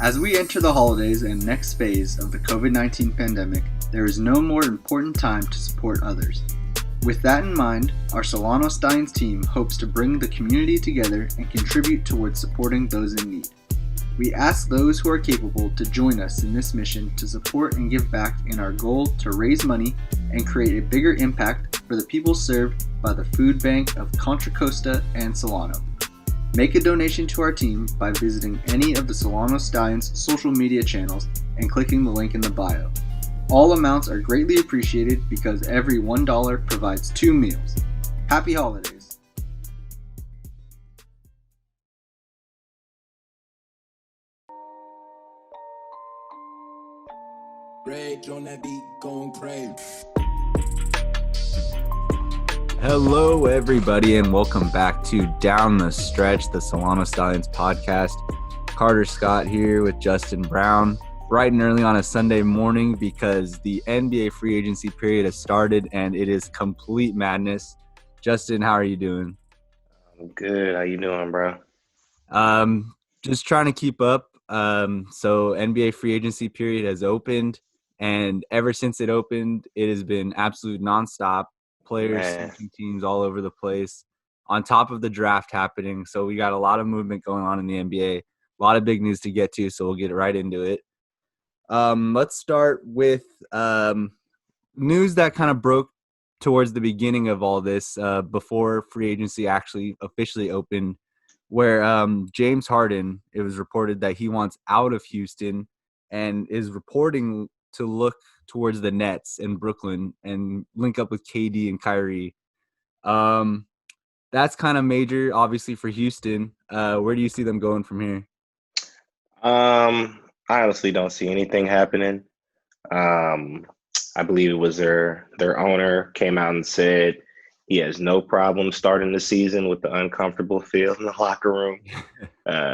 As we enter the holidays and next phase of the COVID-19 pandemic, there is no more important time to support others. With that in mind, our Solano Stallions team hopes to bring the community together and contribute towards supporting those in need. We ask those who are capable to join us in this mission to support and give back in our goal to raise money and create a bigger impact for the people served by the food bank of Contra Costa and Solano. Make a donation to our team by visiting any of the Solano Stallions social media channels and clicking the link in the bio. All amounts are greatly appreciated because every $1 provides 2 meals. Happy holidays! Rage on that beat, going crazy. Hello, everybody, and welcome back to Down the Stretch, the Solano Stallions podcast. Carter Scott here with Justin Brown, bright and early on a Sunday morning because the NBA free agency period has started and it is complete madness. Justin, how are you doing? I'm good. How you doing, bro? Just trying to keep up. So NBA free agency period has opened, and ever since it opened, it has been absolute nonstop. Players switching teams all over the place on top of the draft happening. So we got a lot of movement going on in the NBA, a lot of big news to get to. So we'll get right into it. Let's start with news that kind of broke towards the beginning of all this before free agency actually officially opened, where James Harden, it was reported that he wants out of Houston and is reporting to look towards the Nets and Brooklyn and link up with KD and Kyrie. That's kind of major, obviously, for Houston. Where do you see them going from here? I honestly don't see anything happening. I believe it was their owner came out and said he has no problem starting the season with the uncomfortable feel in the locker room.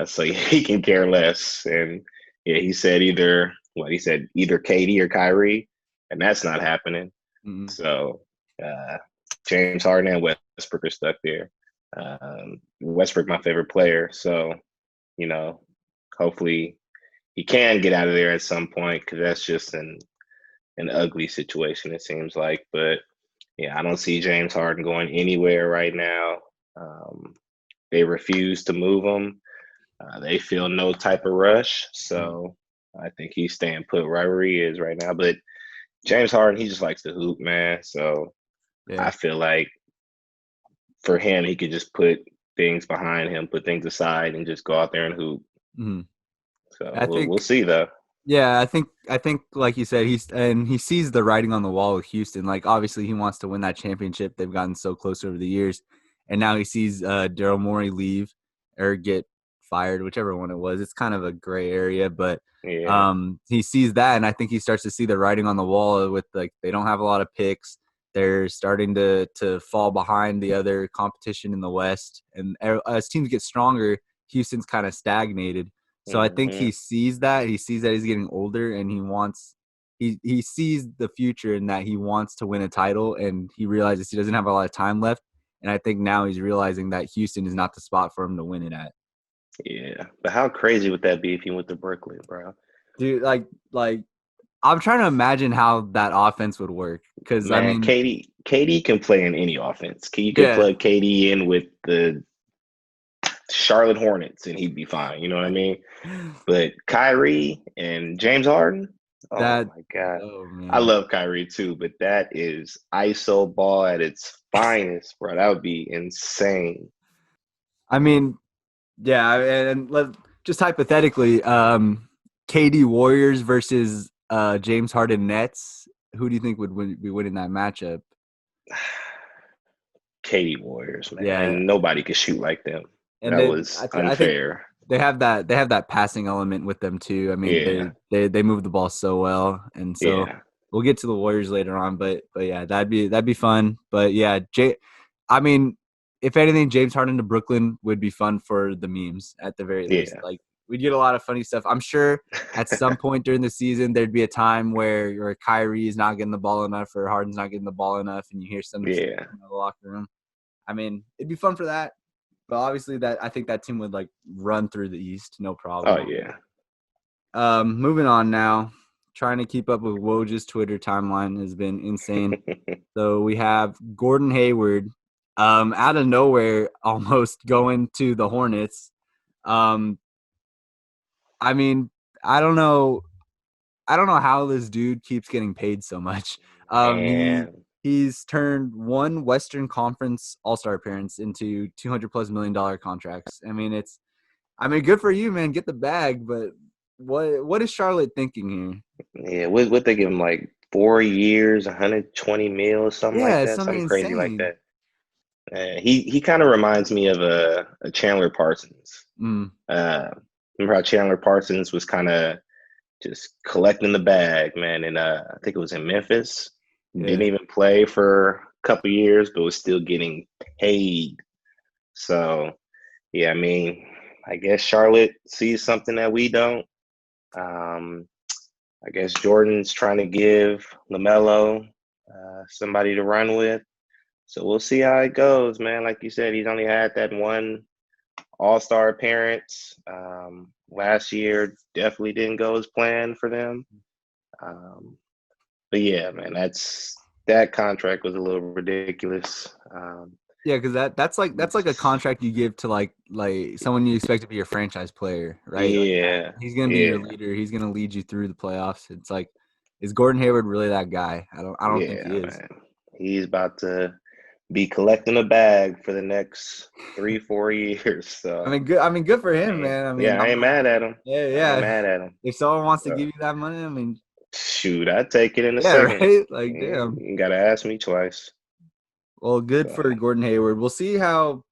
So he can care less. And yeah, he said either KD or Kyrie, and that's not happening. Mm-hmm. So James Harden and Westbrook are stuck there. Westbrook, my favorite player. So, hopefully he can get out of there at some point because that's just an ugly situation, it seems like. But yeah, I don't see James Harden going anywhere right now. They refuse to move him. They feel no type of rush. So I think he's staying put right where he is right now. But James Harden, he just likes to hoop, man. So yeah. I feel like for him, he could just put things behind him, put things aside, and just go out there and hoop. Mm-hmm. So we'll see, though. Yeah, I think like you said, he sees the writing on the wall with Houston. Like, obviously, he wants to win that championship. They've gotten so close over the years, and now he sees Daryl Morey leave or get fired, whichever one it was. It's kind of a gray area, but yeah. He sees that, and I think he starts to see the writing on the wall with, like, they don't have a lot of picks. They're starting to fall behind the other competition in the West, and as teams get stronger, Houston's kind of stagnated. So I think he sees that. He sees that he's getting older, and he sees the future in that he wants to win a title, and he realizes he doesn't have a lot of time left. And I think now he's realizing that Houston is not the spot for him to win it at. Yeah, but how crazy would that be if he went to Brooklyn, bro? Dude, like I'm trying to imagine how that offense would work. Because I mean, KD can play in any offense. You could plug KD in with the Charlotte Hornets and he'd be fine. You know what I mean? But Kyrie and James Harden, oh my God. Oh, I love Kyrie too, but that is ISO ball at its finest, bro. That would be insane. I mean, yeah, and just hypothetically, KD Warriors versus James Harden Nets, who do you think would be winning that matchup? KD Warriors, man. Yeah. And nobody could shoot like them. And that was unfair. They have that passing element with them too. I mean, they move the ball so well, and so we'll get to the Warriors later on. But yeah, that'd be fun. But yeah, I mean, if anything, James Harden to Brooklyn would be fun for the memes at the very least. Like, we'd get a lot of funny stuff. I'm sure at some point during the season there'd be a time where Kyrie is not getting the ball enough or Harden's not getting the ball enough, and you hear some in the locker room. I mean, it'd be fun for that. But obviously, I think that team would, like, run through the East, no problem. Oh, yeah. Moving on now. Trying to keep up with Woj's Twitter timeline has been insane. So we have Gordon Hayward, out of nowhere, almost going to the Hornets. I mean, I don't know how this dude keeps getting paid so much. He's turned one Western Conference All-Star appearance into $200+ million contracts. I mean, good for you, man. Get the bag, but what is Charlotte thinking here? Yeah, what they give him, like 4 years, 120 mil, something like that, Something something crazy like insane. that. He kind of reminds me of a Chandler Parsons. Remember how Chandler Parsons was kind of just collecting the bag, man, and I think it was in Memphis. Yeah. Didn't even play for a couple years, but was still getting paid. So, yeah, I mean, I guess Charlotte sees something that we don't. I guess Jordan's trying to give LaMelo somebody to run with. So we'll see how it goes, man. Like you said, he's only had that one All-Star appearance. Last year definitely didn't go as planned for them. But yeah, man, that contract was a little ridiculous. Yeah, because that's like a contract you give to like someone you expect to be your franchise player, right? Yeah, like he's gonna be your leader. He's gonna lead you through the playoffs. It's like, is Gordon Hayward really that guy? I don't think he is. Man. He's about to be collecting a bag for the next 3-4 years. So good for him, man. I ain't mad at him. Yeah. I ain't mad at him. If someone wants to give you that money, shoot, I'd take it in a second. Right? Like, damn. You gotta ask me twice. Well, good for Gordon Hayward. We'll see how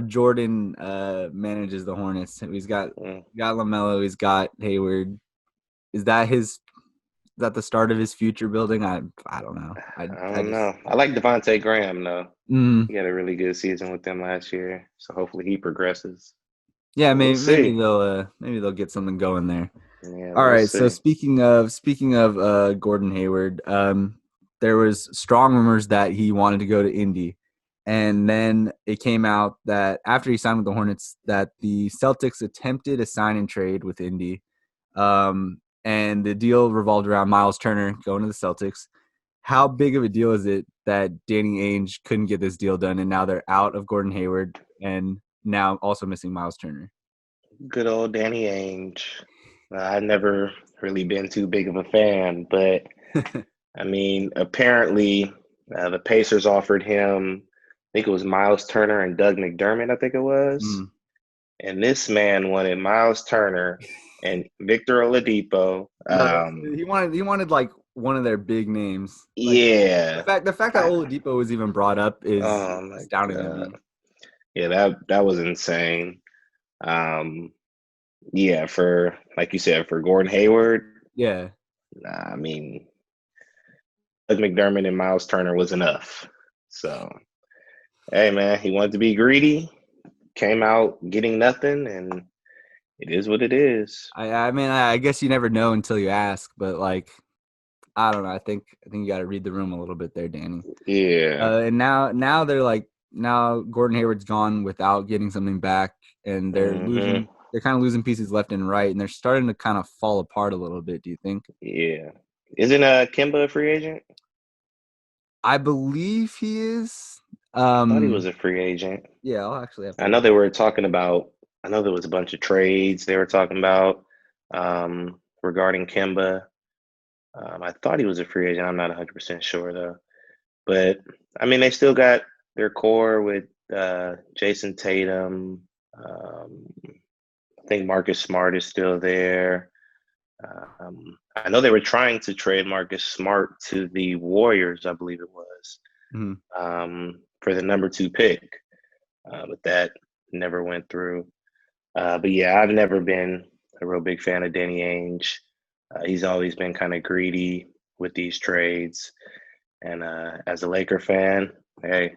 Jordan manages the Hornets. He's got LaMelo. He's got Hayward. Is that the start of his future building? I don't know. I don't know. I like Devontae Graham though. He had a really good season with them last year, so hopefully he progresses. Yeah, maybe they'll get something going there. Yeah, all right. So speaking of Gordon Hayward, there was strong rumors that he wanted to go to Indy, and then it came out that after he signed with the Hornets, that the Celtics attempted a sign and trade with Indy, and the deal revolved around Miles Turner going to the Celtics. How big of a deal is it that Danny Ainge couldn't get this deal done, and now they're out of Gordon Hayward and now also missing Miles Turner? Good old Danny Ainge. I've never really been too big of a fan, but I mean, apparently the Pacers offered him, I think it was Miles Turner and Doug McDermott, I think it was. And this man wanted Miles Turner and Victor Oladipo. He wanted like one of their big names. Yeah. The fact that Oladipo was even brought up is astounding to me. Yeah, that was insane. Yeah, for, like you said, for Gordon Hayward. Yeah. I mean, Doug McDermott and Miles Turner was enough. So, hey, man, he wanted to be greedy, came out getting nothing, and it is what it is. I guess you never know until you ask, but like, I don't know. I think you got to read the room a little bit there, Danny. Yeah. And now they're like, now Gordon Hayward's gone without getting something back, and they're losing. They're kind of losing pieces left and right, and they're starting to kind of fall apart a little bit. Do you think? Yeah. Isn't Kemba a free agent? I believe he is. I thought he was a free agent. Yeah, I'll actually have to. I know they were talking about. I know there was a bunch of trades they were talking about regarding Kemba. I thought he was a free agent. I'm not 100% sure though. But I mean, they still got their core with Jason Tatum. I think Marcus Smart is still there. I know they were trying to trade Marcus Smart to the Warriors, I believe it was, for the number 2 pick. But that never went through. But yeah, I've never been a real big fan of Danny Ainge. He's always been kind of greedy with these trades. And as a Laker fan, hey,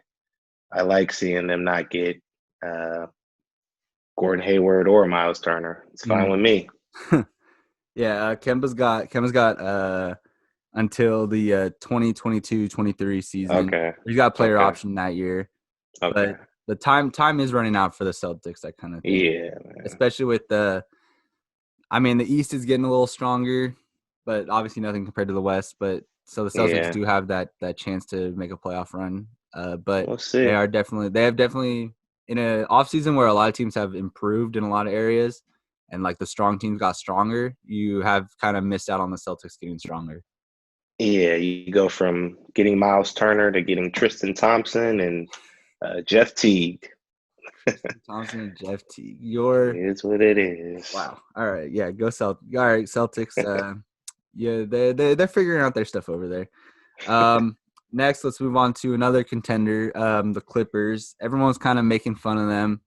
I like seeing them not get Gordon Hayward or Miles Turner. It's fine with me. Yeah, Kemba's got until the 2022-23 season. Okay. He's got a player option that year. Okay. But the time is running out for the Celtics, that kind of thing. Yeah, man. Especially with I mean, the East is getting a little stronger, but obviously nothing compared to the West. But so the Celtics Yeah, do have that chance to make a playoff run. But we'll see. they have definitely in an offseason where a lot of teams have improved in a lot of areas, and like the strong teams got stronger. You have kind of missed out on the Celtics getting stronger. Yeah, you go from getting Miles Turner to getting Tristan Thompson and Jeff Teague. Thompson and Jeff Teague. It is what it is. Wow. All right. Yeah. Go Celtics. All right. Celtics. Yeah. They're figuring out their stuff over there. Next, let's move on to another contender. The Clippers. Everyone's kind of making fun of them.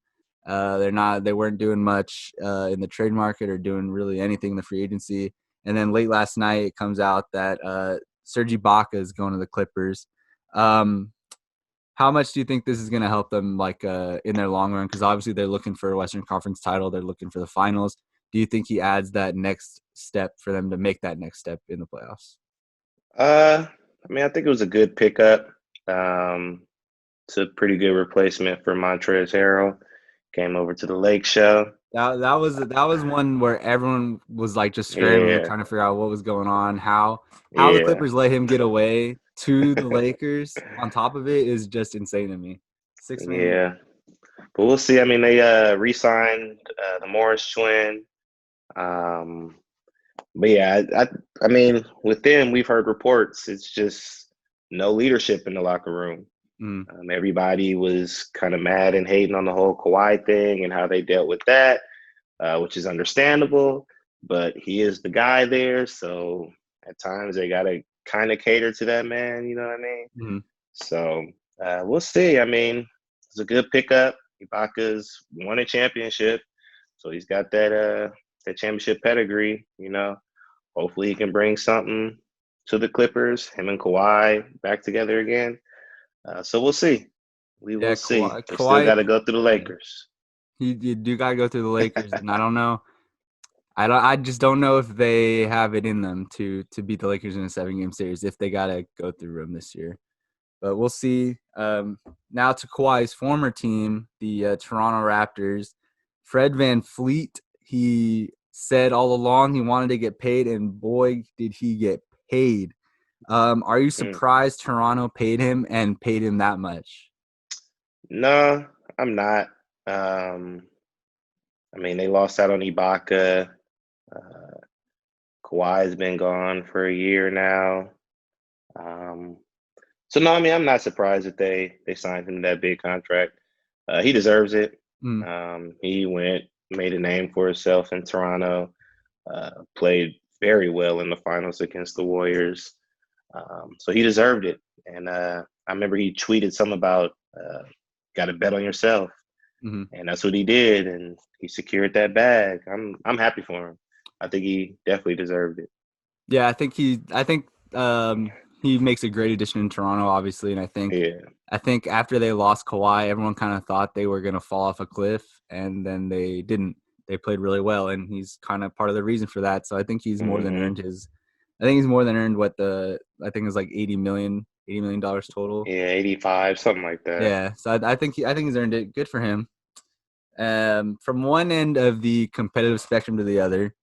They weren't doing much in the trade market or doing really anything in the free agency. And then late last night, it comes out that Serge Ibaka is going to the Clippers. How much do you think this is going to help them, like in their long run? Because obviously they're looking for a Western Conference title. They're looking for the finals. Do you think he adds that next step for them to make that next step in the playoffs? I mean, I think it was a good pickup. It's a pretty good replacement for Montrezl Harrell. Came over to the Lake Show. That was one where everyone was like just scrambling, trying to figure out what was going on. How the Clippers let him get away to the Lakers on top of it is just insane to me. 6 man. Yeah, but we'll see. I mean, they re-signed the Morris twin. But yeah, I mean, with them, we've heard reports. It's just no leadership in the locker room. Everybody was kind of mad and hating on the whole Kawhi thing and how they dealt with that, which is understandable. But he is the guy there, so at times they got to kind of cater to that man. You know what I mean? Mm-hmm. So we'll see. I mean, it's a good pickup. Ibaka's won a championship, so he's got that championship pedigree. You know, hopefully he can bring something to the Clippers. Him and Kawhi back together again. So we'll see. We will see. They still got to go through the Lakers. You do got to go through the Lakers, and I don't know. I just don't know if they have it in them to beat the Lakers in a 7-game series if they got to go through them this year. But we'll see. Now to Kawhi's former team, the Toronto Raptors. Fred VanVleet, he said all along he wanted to get paid, and boy, did he get paid. Are you surprised Toronto paid him and paid him that much? No, I'm not. I mean, they lost out on Ibaka. Kawhi's been gone for a year now. So no, I mean, I'm not surprised that they signed him that big contract. He deserves it. He made a name for himself in Toronto. Played very well in the finals against the Warriors. So he deserved it. And I remember he tweeted something about got to bet on yourself. And that's what he did. And he secured that bag. I'm happy for him. I think he definitely deserved it. Yeah, I think he makes a great addition in Toronto, obviously. And I think after they lost Kawhi, everyone kind of thought they were going to fall off a cliff, and then they didn't. They played really well, and he's kind of part of the reason for that. So I think he's more than earned his. I think he's more than earned what I think it was like $80 million total. Yeah, 85, something like that. Yeah, so I think he's earned it. Good for him. From one end of the competitive spectrum to the other,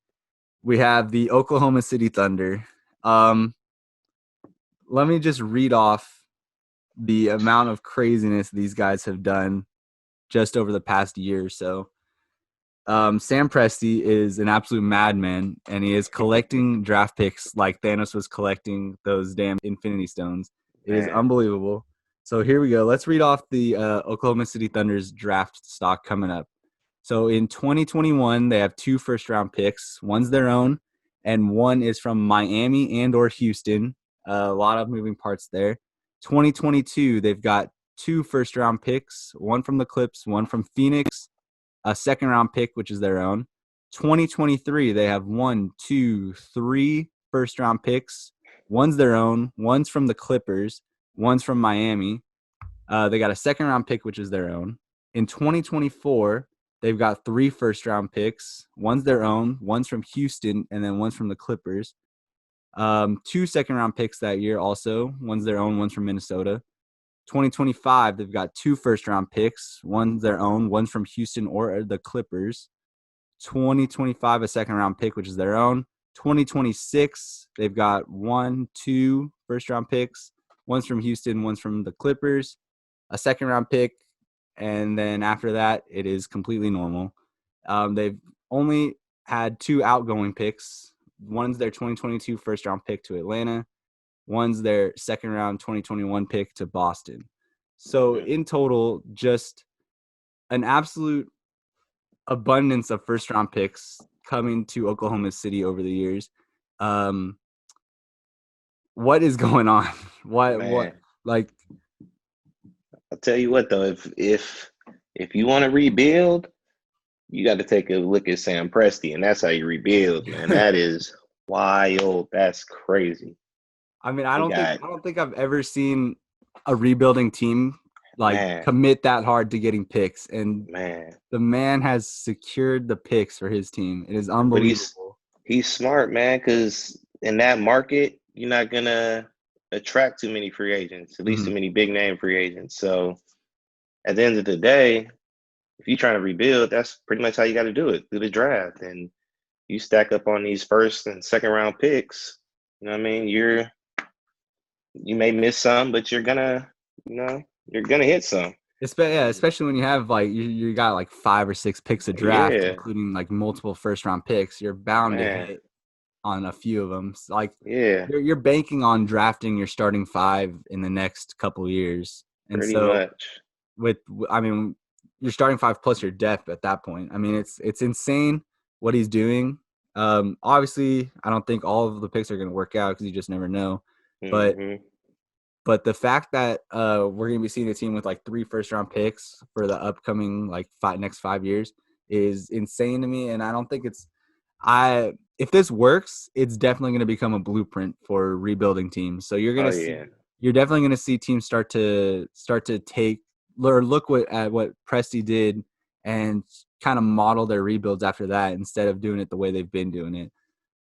we have the Oklahoma City Thunder. Let me just read off the amount of craziness these guys have done just over the past year or so. Sam Presti is an absolute madman, and he is collecting draft picks like Thanos was collecting those damn Infinity Stones. It is unbelievable. So here we go. Let's read off the Oklahoma City Thunder's draft stock coming up. So in 2021, they have 2 first-round picks. One's their own, and one is from Miami and or Houston. A lot of moving parts there. 2022, they've got 2 first-round picks, one from the Clips, one from Phoenix, a second-round pick, which is their own. 2023, they have 1, 2, 3 first-round picks. One's their own, one's from the Clippers, one's from Miami. They got a second-round pick, which is their own. In 2024, they've got 3 first-round picks. One's their own, one's from Houston, and then one's from the Clippers. 2 second-round picks that year also. One's their own, one's from Minnesota. 2025, they've got 2 first-round picks. One's their own, one's from Houston or the Clippers. 2025 a second-round pick, which is their own. 2026, they've got 2 first-round picks. One's from Houston, one's from the Clippers, a second-round pick, and then after that, it is completely normal. They've only had 2 outgoing picks. One's their 2022 first-round pick to Atlanta. One's their second-round 2021 pick to Boston. So in total, just an absolute abundance of first-round picks coming to Oklahoma City over the years. What is going on? What like? I'll tell you what though, if you want to rebuild, you got to take a look at Sam Presti, and that's how you rebuild, man. That is wild. That's crazy. I mean, I don't think I've ever seen a rebuilding team commit that hard to getting picks, and the man has secured the picks for his team. It is unbelievable. But he's smart, man, because in that market, you're not gonna attract too many free agents, at least too many big name free agents. So at the end of the day, if you're trying to rebuild, that's pretty much how you got to do it, through the draft. And you stack up on these first and second round picks, you know what I mean? You may miss some, but you're gonna hit some. Especially when you have you got 5 or 6 picks of draft, including multiple first round picks. You're bound to hit on a few of them. You're banking on drafting your starting 5 in the next couple of years, and pretty much. You're starting 5 plus your depth at that point. I mean, it's insane what he's doing. Obviously, I don't think all of the picks are going to work out because you just never know. But the fact that we're going to be seeing a team with 3 first-round picks for the upcoming next 5 years is insane to me. And I don't think if this works, it's definitely going to become a blueprint for rebuilding teams. So you're definitely going to see teams start to take or look at what Presti did and kind of model their rebuilds after that instead of doing it the way they've been doing it.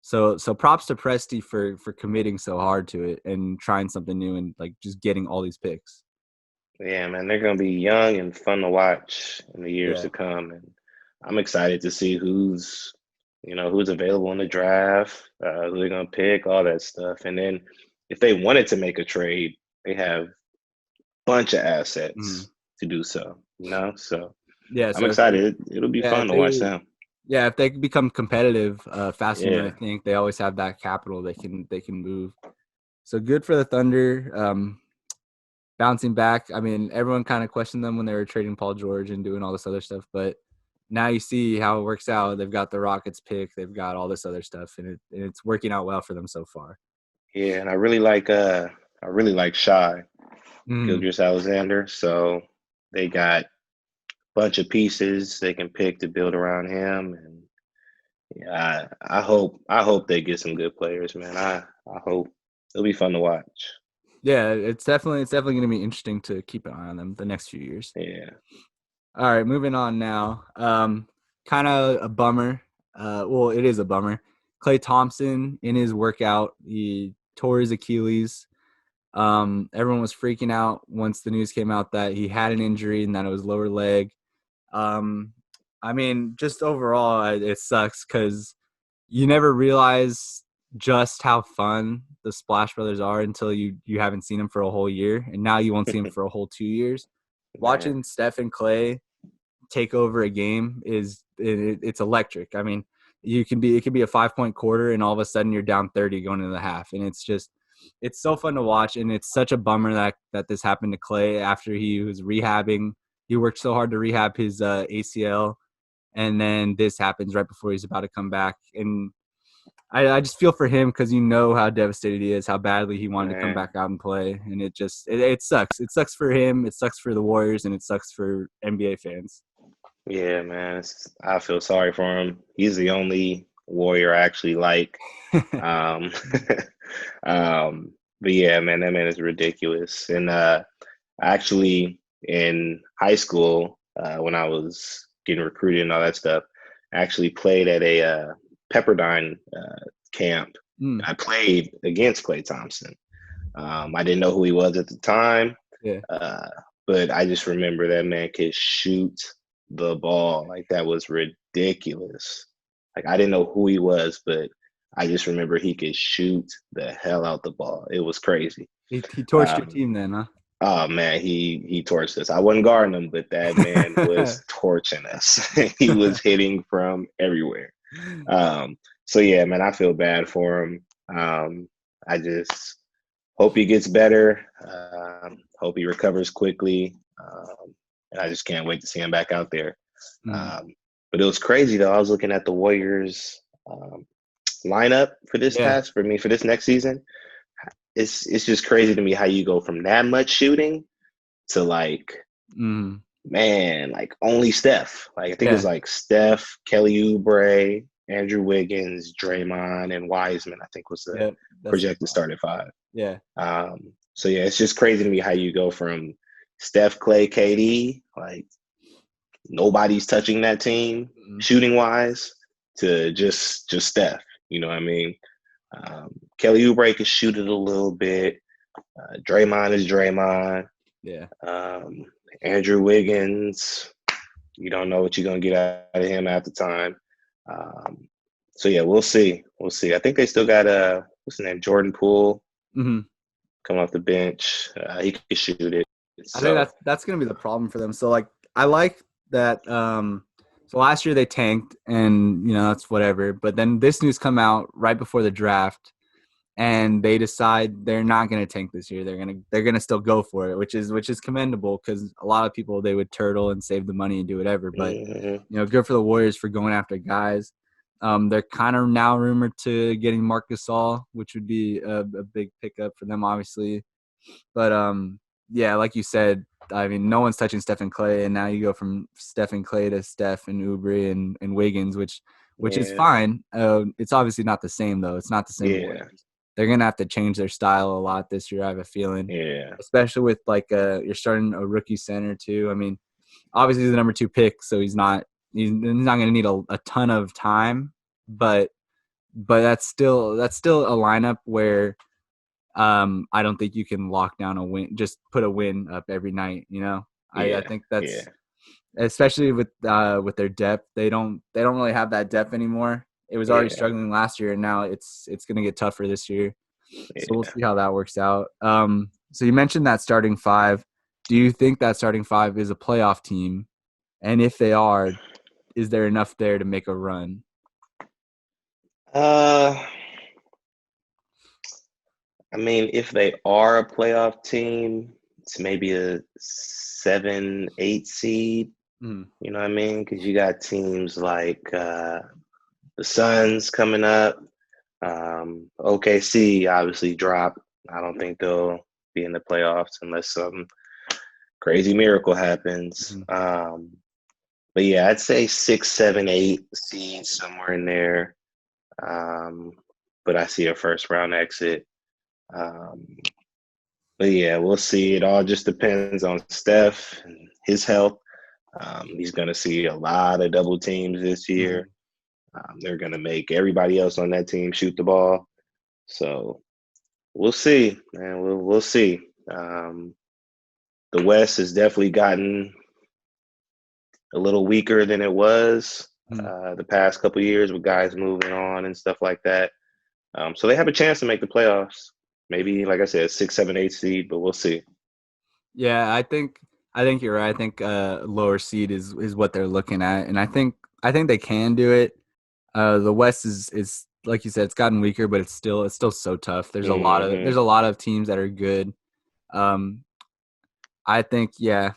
So props to Presti for committing so hard to it and trying something new and just getting all these picks. Yeah, man, they're going to be young and fun to watch in the years to come. And I'm excited to see who's available in the draft, who they're going to pick, all that stuff. And then if they wanted to make a trade, they have a bunch of assets to do so, So I'm excited. It'll be fun to watch them. Yeah, if they can become competitive faster than I think, they always have that capital they can move. So good for the Thunder. Bouncing back. I mean, everyone kind of questioned them when they were trading Paul George and doing all this other stuff, but now you see how it works out. They've got the Rockets pick, they've got all this other stuff, and it's working out well for them so far. Yeah, and I really like Shai Gilgeous-Alexander. So they got bunch of pieces they can pick to build around him, and I hope they get some good players, man. I hope it'll be fun to watch. Yeah, it's definitely going to be interesting to keep an eye on them the next few years. Yeah. All right, moving on now. Kind of a bummer. Well, it is a bummer. Klay Thompson, in his workout, he tore his Achilles. Everyone was freaking out once the news came out that he had an injury and that it was lower leg. I mean, just overall, it sucks because you never realize just how fun the Splash Brothers are until you haven't seen them for a whole year, and now you won't see them for a whole 2 years. Watching Steph and Klay take over a game it's electric. I mean, it can be a 5-point quarter, and all of a sudden you're down 30 going into the half, and it's so fun to watch, and it's such a bummer that this happened to Klay after he was rehabbing. He worked so hard to rehab his ACL, and then this happens right before he's about to come back. And I just feel for him because how devastated he is, how badly he wanted to come back out and play. And it sucks. It sucks for him. It sucks for the Warriors, and it sucks for NBA fans. Yeah, man. I feel sorry for him. He's the only Warrior I actually like. But yeah, man, that man is ridiculous. And actually, in high school, when I was getting recruited and all that stuff, I actually played at a Pepperdine camp. I played against Klay Thompson. I didn't know who he was at the time, but I just remember that man could shoot the ball. Like, that was ridiculous. Like, I didn't know who he was, but I just remember he could shoot the hell out the ball. It was crazy. He torched your team then, huh? Oh man, he torched us. I wasn't guarding him, but that man was torching us. He was hitting from everywhere. So yeah, man, I feel bad for him. I just hope he gets better. Hope he recovers quickly. And I just can't wait to see him back out there. But it was crazy though. I was looking at the Warriors lineup for this next season. It's just crazy to me how you go from that much shooting to like, man, like only Steph. Like I think it was like Steph, Kelly Oubre, Andrew Wiggins, Draymond, and Wiseman, I think was the projected start at 5. Yeah. So yeah, it's just crazy to me how you go from Steph, Klay, KD, like nobody's touching that team shooting wise, to just Steph. You know what I mean? Kelly Oubre can shoot it a little bit. Draymond is Draymond. Yeah. Andrew Wiggins, you don't know what you're gonna get out of him at the time. So yeah, we'll see. I think they still got what's his name, Jordan Poole, come off the bench. He can shoot it. So, I think that's gonna be the problem for them. So like, I like that. So last year they tanked, and that's whatever. But then this news come out right before the draft, and they decide they're not going to tank this year. They're gonna still go for it, which is commendable, because a lot of people, they would turtle and save the money and do whatever. But good for the Warriors for going after guys. They're kind of now rumored to getting Marc Gasol, which would be a big pickup for them, obviously. But yeah, like you said, I mean, no one's touching Steph and Klay, and now you go from Steph and Klay to Steph and Oubre and Wiggins, which is fine. It's obviously not the same, though. It's not the same. Yeah. They're gonna have to change their style a lot this year, I have a feeling. Yeah. Especially with like you're starting a rookie center too. I mean, obviously he's the number 2 pick, so he's not gonna need a ton of time, but that's still a lineup where I don't think you can lock down a win, just put a win up every night, I think that's especially with their depth. They don't really have that depth anymore. It was already struggling last year, and now it's going to get tougher this year. So we'll see how that works out. So you mentioned that starting 5. Do you think that starting 5 is a playoff team? And if they are, is there enough there to make a run? I mean, if they are a playoff team, it's maybe a 7-8 seed. You know what I mean? Because you got teams like the Suns coming up. OKC obviously dropped. I don't think they'll be in the playoffs unless some crazy miracle happens. But yeah, I'd say 6, 7, 8 seeds, somewhere in there. But I see a first round exit. But yeah, we'll see. It all just depends on Steph and his health. He's going to see a lot of double teams this year. They're going to make everybody else on that team shoot the ball. So we'll see, man. We'll see. The West has definitely gotten a little weaker than it was the past couple of years, with guys moving on and stuff like that. So they have a chance to make the playoffs. Maybe, like I said, 6, 7, 8 seed, but we'll see. Yeah, I think you're right. I think lower seed is what they're looking at, and I think they can do it. The West is like you said, it's gotten weaker, but it's still so tough. There's a lot of teams that are good. I think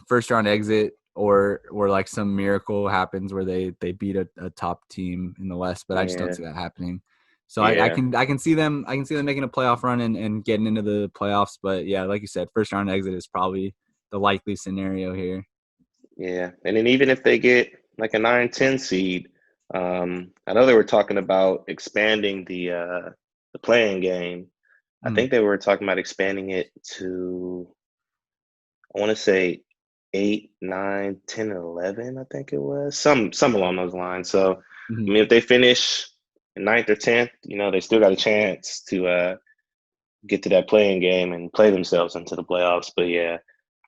first round exit or like some miracle happens where they beat a top team in the West, but I just don't see that happening. So I can see them making a playoff run and getting into the playoffs. But yeah, like you said, first round exit is probably the likely scenario here. Yeah, and then even if they get like a 9-10 seed, I know they were talking about expanding the playing game. I think they were talking about expanding it to, I want to say 8, 9, 10, 11. I think it was some along those lines. So I mean, if they finish 9th or 10th, they still got a chance to get to that playing game and play themselves into the playoffs. But yeah,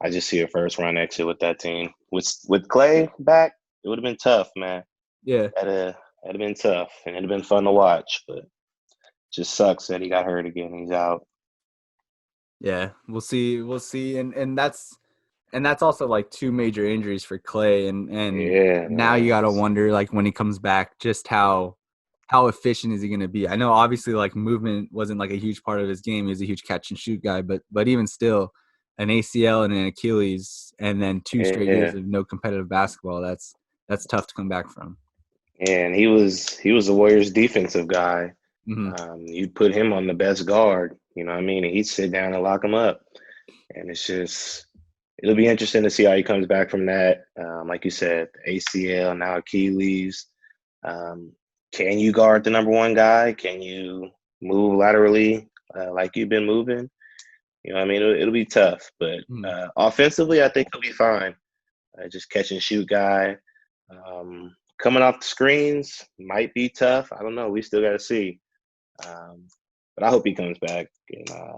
I just see a first round exit with that team. With Klay back, would have been tough, man. Yeah. That'd have been tough, and it'd have been fun to watch. But just sucks that he got hurt again. He's out. Yeah, we'll see. And that's also like two major injuries for Klay, and Yeah, now you man. gotta wonder, like, when he comes back, just how efficient is he gonna be? I know obviously like movement wasn't like a huge part of his game. He was a huge catch and shoot guy, but even still, an ACL and an Achilles, and then 2 straight Yeah, years of no competitive basketball. That's tough to come back from. and he was the Warriors' defensive guy. Hmm. You'd put him on the best guard, you know what I mean? And he'd sit down and lock him up. And it'll be interesting to see how he comes back from that. Like you said, ACL, now Achilles. Can you guard the number one guy? Can you move laterally like you've been moving? You know what I mean? It'll be tough. But offensively, I think he'll be fine. Just catch and shoot guy. Coming off the screens might be tough. I don't know. We still got to see. But I hope he comes back, and I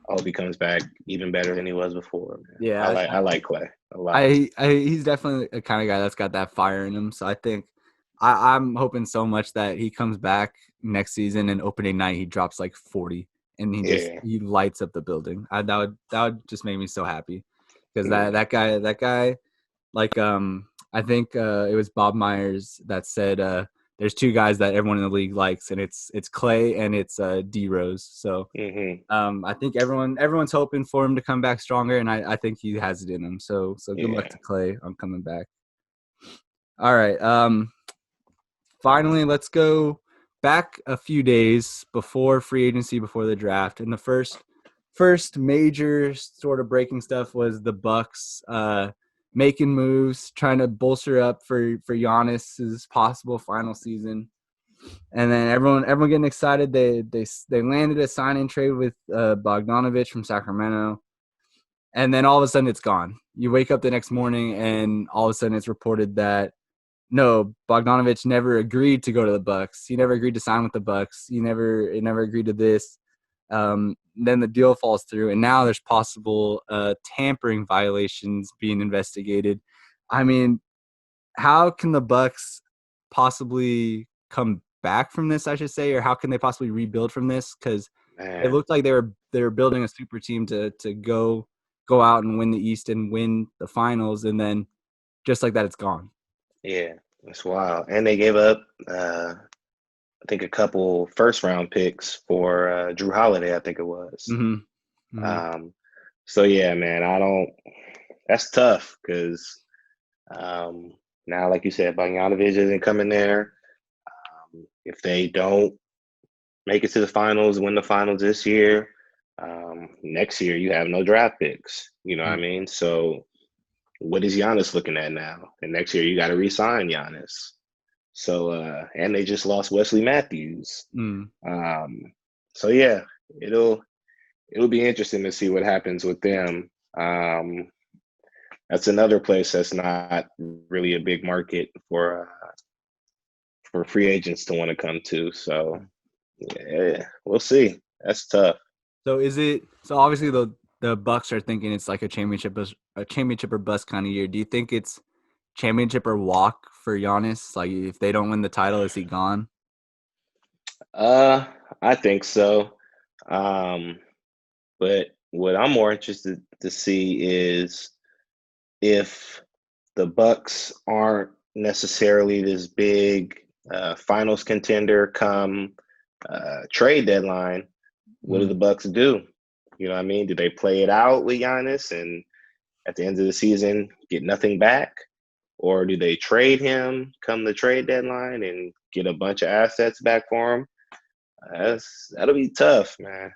hope he comes back even better than he was before. Man. Yeah, I like Klay a lot. He's definitely a kind of guy that's got that fire in him. So I think I'm hoping so much that he comes back next season and opening night he drops like 40 and he lights up the building. That would just make me so happy, because that guy like I think it was Bob Myers that said there's 2 guys that everyone in the league likes, and it's Klay and it's D Rose. So I think everyone's hoping for him to come back stronger, and I think he has it in him. So good luck to Klay on coming back. All right. Finally, let's go back a few days before free agency, before the draft, and the first major sort of breaking stuff was the Bucks making moves, trying to bolster up for Giannis's possible final season. And then everyone getting excited. They landed a sign-in trade with Bogdanovic from Sacramento. And then all of a sudden it's gone. You wake up the next morning and all of a sudden it's reported that no, Bogdanovic never agreed to go to the Bucks. He never agreed to sign with the Bucks. He never agreed to this. Then the deal falls through, and now there's possible tampering violations being investigated. I mean, how can the Bucks possibly come back from this, I should say, or how can they possibly rebuild from this? Because it looked like they were building a super team to go out and win the East and win the finals, and then just like that, it's gone. Yeah, that's wild. And they gave up, I think, a couple first-round picks for Drew Holiday, I think it was. Mm-hmm. Mm-hmm. So, yeah, man, that's tough because now, like you said, Bogdanovic isn't coming there. If they don't make it to the finals, win the finals this year, next year you have no draft picks. You know what I mean? So what is Giannis looking at now? And next year you got to re-sign Giannis. So and they just lost Wesley Matthews. So yeah, it'll be interesting to see what happens with them. That's another place that's not really a big market for free agents to want to come to. So yeah, we'll see. That's tough. So so obviously the Bucks are thinking it's like a championship or bust kind of year. Do you think it's championship or walk for Giannis? Like, if they don't win the title, is he gone? I think so. But what I'm more interested to see is if the Bucks aren't necessarily this big finals contender come trade deadline, what do the Bucks do? You know what I mean? Do they play it out with Giannis and at the end of the season get nothing back? Or do they trade him come the trade deadline and get a bunch of assets back for him? That'll be tough, man.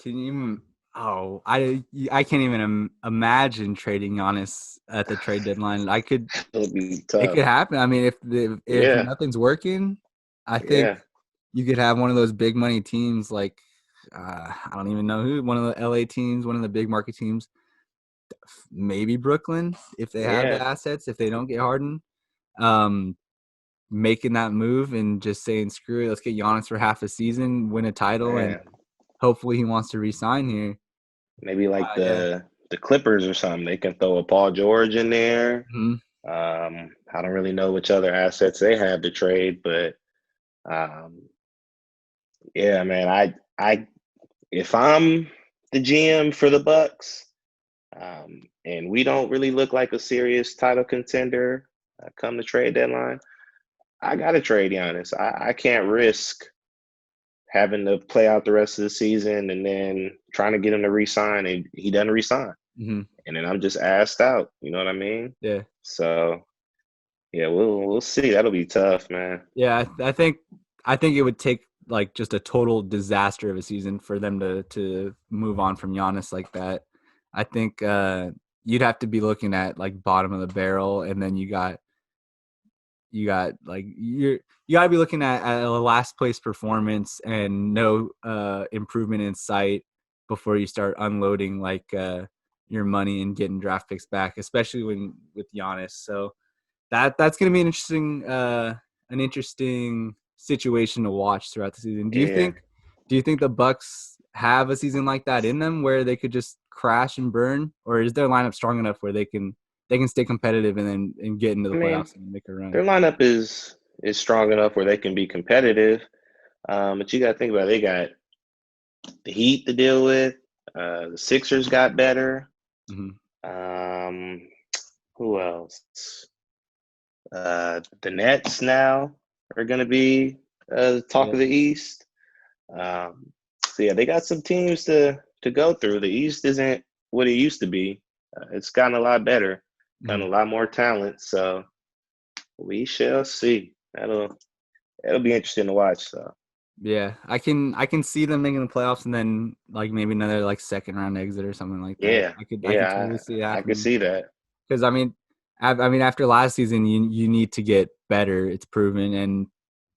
Can you? Oh, I can't even imagine trading Giannis at the trade deadline. It'll be tough. It could happen. I mean, if nothing's working, I think you could have one of those big money teams like I don't even know who, one of the LA teams, one of the big market teams, maybe Brooklyn, if they have the assets, if they don't get Harden, making that move and just saying, screw it, let's get Giannis for half a season, win a title, and hopefully he wants to re-sign here. Maybe like the Clippers or something. They can throw a Paul George in there. Mm-hmm. I don't really know which other assets they have to trade, but yeah, man, I if I'm the GM for the Bucks, and we don't really look like a serious title contender come the trade deadline, I gotta trade Giannis. I can't risk having to play out the rest of the season and then trying to get him to resign and he doesn't resign. Mm-hmm. And then I'm just asked out. You know what I mean? Yeah. So yeah, we'll see. That'll be tough, man. Yeah, I think it would take like just a total disaster of a season for them to move on from Giannis like that. I think you'd have to be looking at like bottom of the barrel, and then you got like you got to be looking at a last place performance and no improvement in sight before you start unloading like your money and getting draft picks back, especially with Giannis. So that's going to be an interesting situation to watch throughout the season. Do you think the Bucks have a season like that in them where they could just crash and burn, or is their lineup strong enough where they can stay competitive and get into the playoffs and make a run? Their lineup is strong enough where they can be competitive. But you got to think about it. They got the Heat to deal with. The Sixers got better. Mm-hmm. Who else? The Nets now are going to be the talk of the East. So yeah, they got some teams to go through. The East isn't what it used to be. It's gotten a lot better, gotten a lot more talent. So we shall see. That'll be interesting to watch. So yeah, I can see them making the playoffs and then like maybe another like second round exit or something like that. Yeah, I could totally see it happening. I could see that. Because I mean, after last season, you need to get better. It's proven, and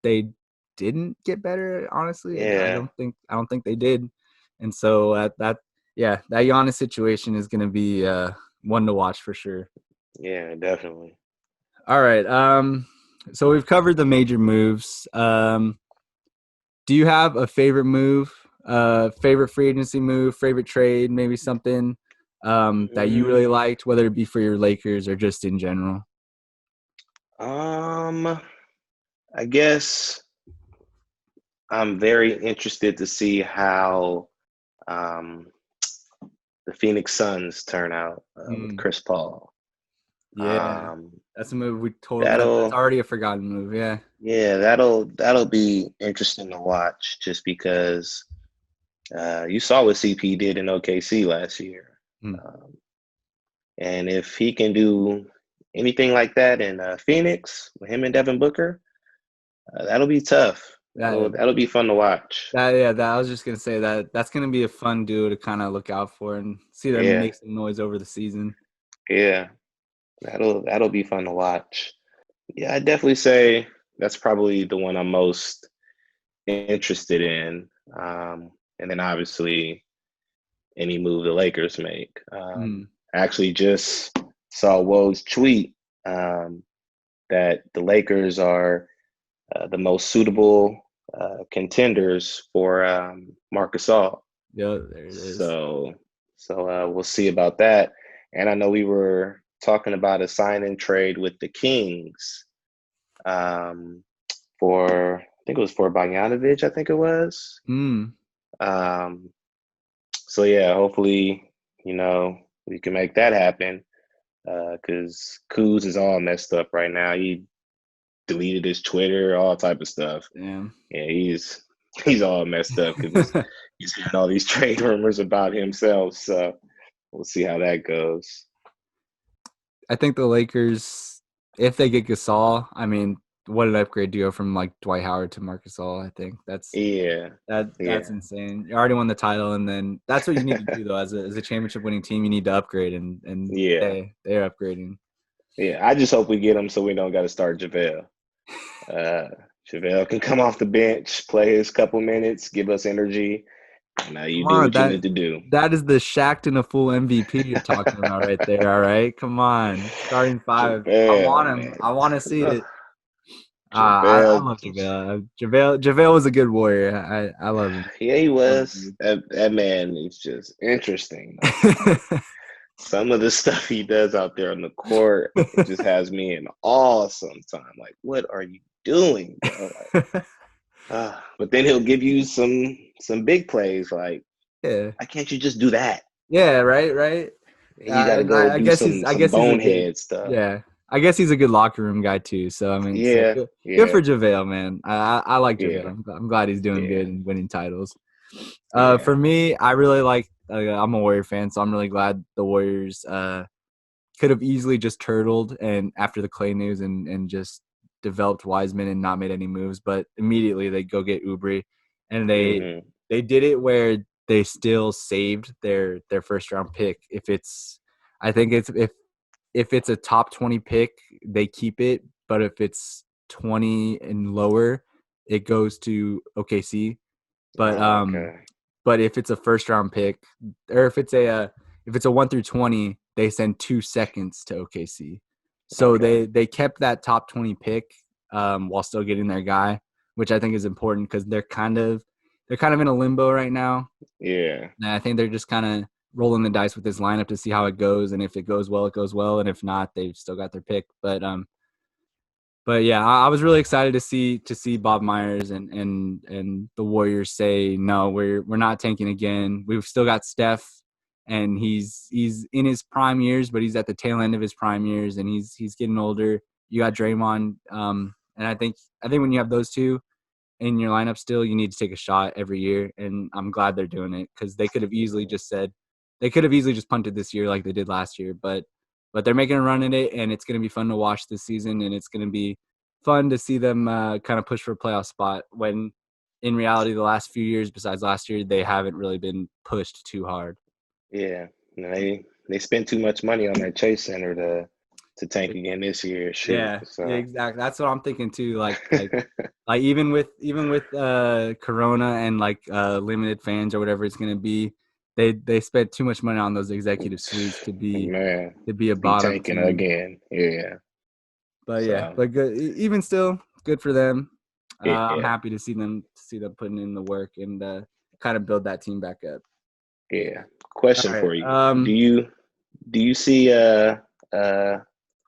they didn't get better. Honestly, Yeah. I don't think they did. And so that Giannis situation is going to be one to watch for sure. Yeah, definitely. All right. So we've covered the major moves. Do you have a favorite move? Favorite free agency move? Favorite trade? Maybe something that you really liked, whether it be for your Lakers or just in general? I guess I'm very interested to see how the Phoenix Suns turn out with Chris Paul. Yeah, that's a move that's already a forgotten move. Yeah. Yeah, that'll be interesting to watch just because you saw what CP did in OKC last year. And if he can do anything like that in Phoenix with him and Devin Booker, that'll be tough. That'll be fun to watch. I was just gonna say that's gonna be a fun duo to kind of look out for and see them make some noise over the season. Yeah, that'll be fun to watch. Yeah, I'd definitely say that's probably the one I'm most interested in. And then obviously any move the Lakers make. I actually just saw Woj's tweet that the Lakers are the most suitable contenders for Marc Gasol. Yeah, there it is. So we'll see about that. And I know we were talking about a sign-in trade with the Kings for, I think it was for Bogdanovic, I think it was. So yeah, hopefully, we can make that happen because Kuz is all messed up right now. He deleted his Twitter, all type of stuff. Damn. Yeah, he's all messed up because he's hearing all these trade rumors about himself. So we'll see how that goes. I think the Lakers, if they get Gasol, I mean, what an upgrade to go from like Dwight Howard to Marc Gasol. I think that's insane. You already won the title, and then that's what you need to do though. As a championship winning team, you need to upgrade, and they're upgrading. Yeah, I just hope we get him so we don't got to start JaVale. JaVale can come off the bench, play his couple minutes, give us energy. Now you do what you need to do. That is the Shaq in a full MVP you're talking about right there. All right, come on, starting five. JaVale, I want him. Man. I want to see it. I love JaVale. JaVale was a good warrior. I love him. Yeah, he was. That man is just interesting. some of the stuff he does out there on the court, it just has me in awe sometimes. Like, what are you doing, bro? Like, but then he'll give you some big plays. Like, Yeah. why can't you just do that? Yeah. Right. And you got to And go I do guess some he's a good. bonehead stuff. Yeah. I guess he's a good locker room guy too. So I mean, so Yeah, good for yeah, JaVale, man. I like yeah, JaVale. I'm glad he's doing yeah, good and winning titles. yeah, For me, I really like. I'm a Warrior fan, so I'm really glad the Warriors could have easily just turtled and after the Klay news and just developed Wiseman and not made any moves, but immediately they go get Oubre, and they did it where they still saved their first round pick. I think if it's a top 20 pick, they keep it, but if it's 20 and lower, it goes to OKC. But Oh, okay. but if it's a first round pick, or if it's a 1 through 20, they send 2 seconds to OKC. So Okay. they kept that top 20 pick while still getting their guy, which I think is important because they're kind of in a limbo right now. Yeah. And I think they're just kind of rolling the dice with this lineup to see how it goes, and if it goes well, it goes well, and if not, they've still got their pick. But yeah, I was really excited to see Bob Myers and the Warriors say no, we're not tanking again. We've still got Steph, and he's in his prime years, but he's at the tail end of his prime years, and he's getting older. You got Draymond, and I think when you have those two in your lineup still, you need to take a shot every year, and I'm glad they're doing it because they could have easily just punted this year like they did last year, but they're making a run at it, and it's going to be fun to watch this season, and it's going to be fun to see them kind of push for a playoff spot when in reality the last few years besides last year they haven't really been pushed too hard. Yeah. No, they spent too much money on that Chase Center to tank again this year. Shoot. Yeah, So yeah, exactly. That's what I'm thinking too. Like even with Corona and limited fans or whatever it's gonna be, they spent too much money on those executive suites to be man, a be bottom tanking team. again. Yeah. But yeah, So but good. Even still, good for them. I'm yeah, happy to see them putting in the work and kind of build that team back up. yeah. All Question right. for you. Do you see uh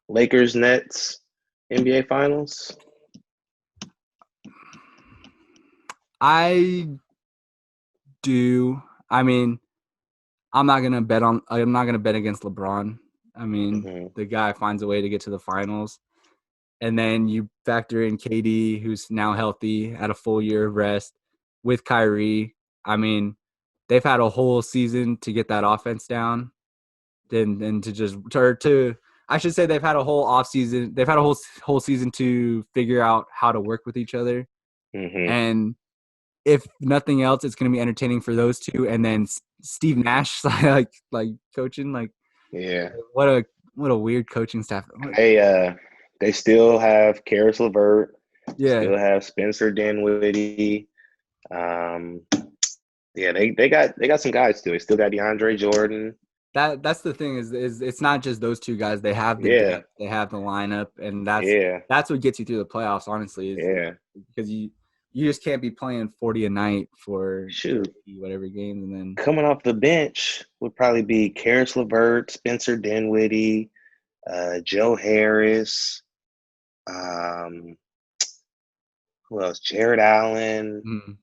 Lakers Nets NBA Finals? I do. I mean, I'm not gonna bet against LeBron. I mean, Mm-hmm. the guy finds a way to get to the finals. And then you factor in KD, who's now healthy, had a full year of rest with Kyrie. I mean, they've had a whole season to get that offense down. Then I should say they've had a whole off season. They've had a whole season to figure out how to work with each other. Mm-hmm. And if nothing else, it's going to be entertaining for those two. And then Steve Nash, like coaching, Yeah. what a weird coaching staff. They still have Karis LeVert, Yeah, still have Spencer Dinwiddie. Um, yeah, they got some guys still. They still got DeAndre Jordan. that's the thing is it's not just those two guys. They have the Yeah, depth, they have the lineup, and yeah, that's what gets you through the playoffs. Honestly, is yeah. because you just can't be playing 40 a night for Shoot, 80 whatever games, and then coming off the bench would probably be Karis LeVert, Spencer Dinwiddie, Joe Harris. Um, who else? Jared Allen. mm,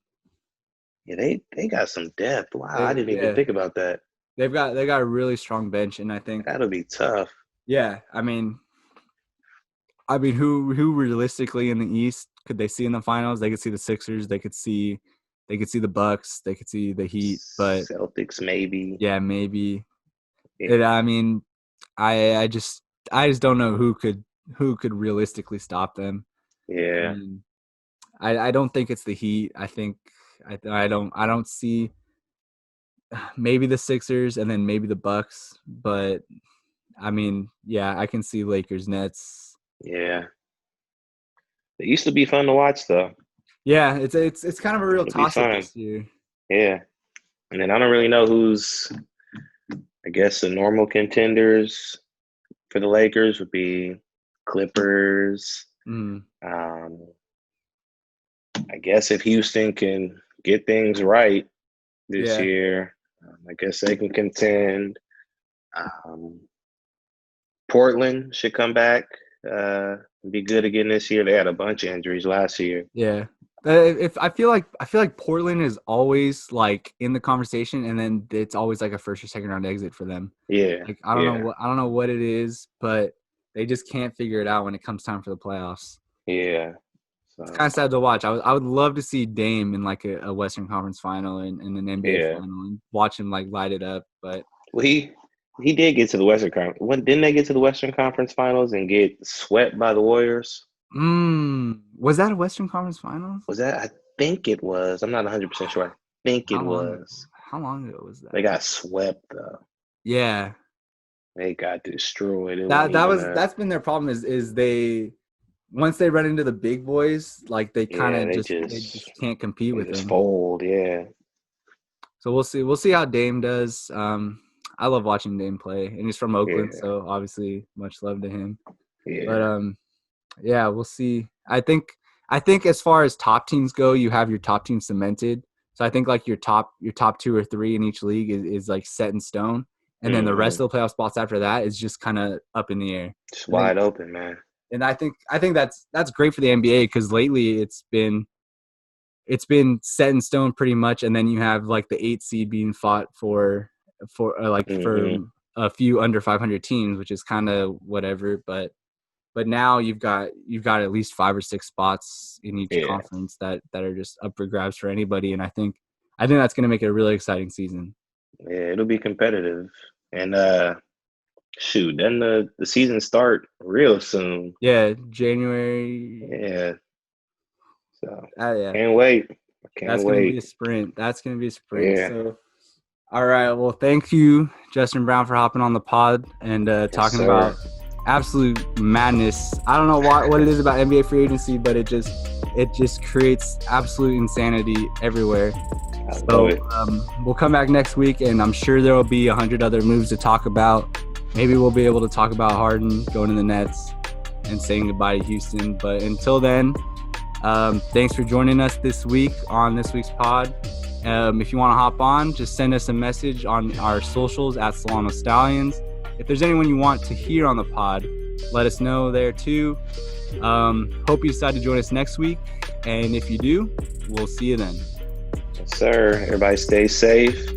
Yeah, they got some depth. Wow, I they didn't even yeah think about that. they've got a really strong bench, and I think That'll be tough. yeah, I mean, who realistically in the East could they see in the finals? They could see the Sixers. They could see the Bucks. They could see the Heat. But Celtics, maybe. yeah, maybe. Yeah, I mean, I just don't know who could realistically stop them. I yeah, mean, I don't think it's the Heat. I think I don't see maybe the Sixers and then maybe the Bucks. But I mean, yeah, I can see Lakers, Nets. yeah. It used to be fun to watch, though. Yeah, it's kind of a real It'll be toss up fun. this year. Yeah. And then I don't really know who's, I guess, the normal contenders for the Lakers would be Clippers. Mm, Um, I guess if Houston can get things right this yeah. year, I guess they can contend. Portland should come back. Be good again this year. They had a bunch of injuries last year. Yeah. If I feel like Portland is always like in the conversation, and then it's always like a first or second round exit for them. Yeah. Like I don't know what it is, but they just can't figure it out when it comes time for the playoffs. Yeah. So. It's kind of sad to watch. I would love to see Dame in like a Western Conference final and an NBA final and watch him like light it up. But he did get to the Western Conference. Didn't they get to the Western Conference finals and get swept by the Warriors? Was that a Western Conference finals? Was that? I think it was. I'm not 100% sure. I think it was. How long ago was that? They got swept though. Yeah. They got destroyed. That's been their problem is they once they run into the big boys, like they kind of they just can't compete with them. Fold, yeah. So we'll see how Dame does. I love watching Dame play, and he's from Oakland, so obviously much love to him. Yeah. But yeah, we'll see. I think as far as top teams go, you have your top team cemented. So I think like your top 2 or 3 in each league is like set in stone. And then the rest of the playoff spots after that is just kind of up in the air. It's wide open, man. And I think that's great for the NBA because lately it's been set in stone pretty much. And then you have like the 8 seed being fought for a few under 500 teams, which is kind of whatever. But now you've got at least 5 or 6 spots in each conference that are just up for grabs for anybody. And I think that's going to make it a really exciting season. Yeah, it'll be competitive. And then the season start real soon. Yeah, January. Yeah. So yeah. Can't wait. That's gonna be a sprint. Yeah. So all right. Well, thank you, Justin Brown, for hopping on the pod and talking about absolute madness. I don't know what it is about NBA free agency, but it just creates absolute insanity everywhere. So we'll come back next week, and I'm sure there will be 100 other moves to talk about. Maybe we'll be able to talk about Harden going to the Nets and saying goodbye to Houston. But until then, thanks for joining us this week on this week's pod. If you want to hop on, just send us a message on our socials at Solano Stallions. If there's anyone you want to hear on the pod, let us know there too. Hope you decide to join us next week. And if you do, we'll see you then. Yes, sir. Everybody stay safe.